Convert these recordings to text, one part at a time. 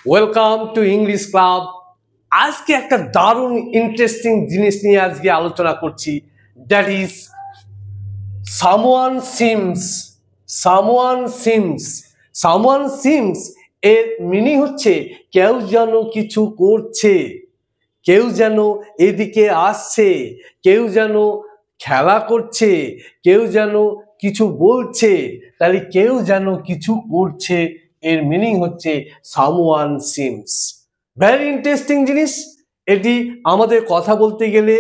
Welcome to English club. আজকে একটা দারুণ ইন্টারেস্টিং জিনিস নিয়ে আজকে আলোচনা করছি, that is someone seems. Someone seems, someone seems এর মিনিং হচ্ছে কেউ যেন কিছু করছে, কেউ যেন এদিকে আসছে, কেউ যেন খেলা করছে, কেউ যেন কিছু বলছে। তাহলে কেউ যেন কিছু করছে এর মিনিং হচ্ছে সামওয়ান সিমস। ভেরি ইন্টারেস্টিং জিনিস। এটি আমাদের কথা বলতে গেলে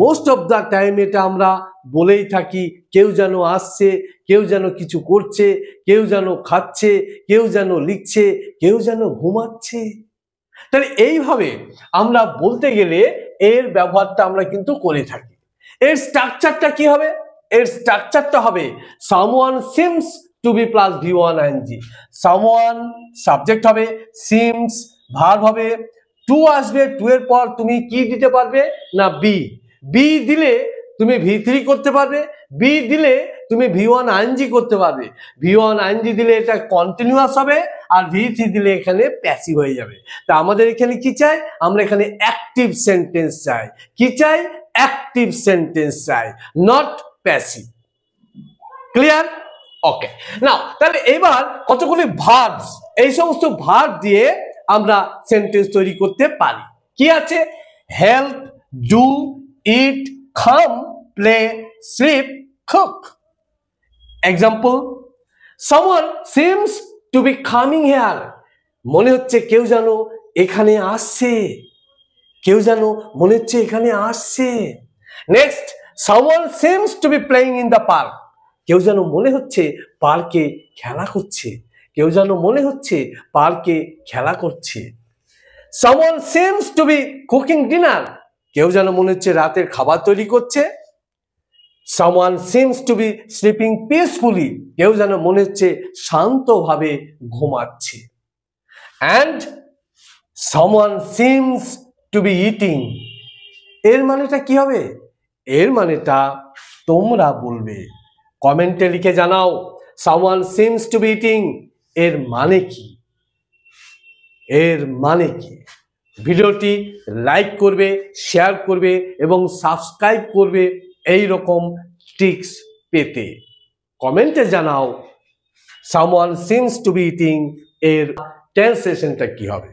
মোস্ট অফ দ্য টাইম এটা আমরা বলেই থাকি, কেউ যেন আসছে, কেউ যেন কিছু করছে, কেউ যেন খাচ্ছে, কেউ যেন লিখছে, কেউ যেন ঘুমাচ্ছে। তাহলে এইভাবে আমরা বলতে গেলে এর ব্যবহারটা আমরা কিন্তু করে থাকি। এর স্ট্রাকচারটা কি হবে? এর স্ট্রাকচারটা হবে someone seems to be plus V1 ing। Someone subject হবে, সিমস ভার্ব হবে, টু আসবে, টু এর পর তুমি কি দিতে পারবে না বি। বি দিলে তুমি V3 করতে পারবে, বি দিলে তুমি V1 ing করতে পারবে। V1 ing দিলে এটা কন্টিনিউয়াস হবে, আর V3 দিলে এখানে প্যাসিভ হয়ে যাবে। তা আমাদের এখানে কি চাই? আমরা এখানে অ্যাক্টিভ সেন্টেন্স চাই। কি চাই? অ্যাক্টিভ সেন্টেন্স চাই, নট প্যাসিভ। ক্লিয়ার? ওকে। নাও তাহলে এবার কতগুলি ভার্বস, এই সমস্ত ভার্ব দিয়ে আমরা সেন্টেন্স তৈরি করতে পারি। কি আছে? Help, do, eat, come, play, sleep, cook. Example, someone seems to be coming here. মনে হচ্ছে কেউ যেন এখানে আসছে, কেউ যেন মনে হচ্ছে এখানে আসছে। Next, someone seems to be playing in the park. কেউ যেন মনে হচ্ছে পার্কে খেলা করছে, কেউ যেন মনে হচ্ছে পার্কে খেলা করছে। Someone seems to be cooking dinner. কেউ যেন মনে হচ্ছে রাতের খাবার তৈরি করছে। Someone seems to be sleeping peacefully. কেউ যেন মনে হচ্ছে শান্তভাবে ঘুমাচ্ছে। And someone seems to be eating. এর মানেটা কি হবে? এর মানেটা তোমরা বলবে, কমেন্টে লিখে জানাও someone seems to be eating এর মানে কি, এর মানে কি। ভিডিওটি লাইক করবে, শেয়ার করবে এবং সাবস্ক্রাইব করবে এই রকম ট্রিক্স পেতে। কমেন্টে জানাও someone seems to be eating এর ট্রান্সলেশনটা কি হবে।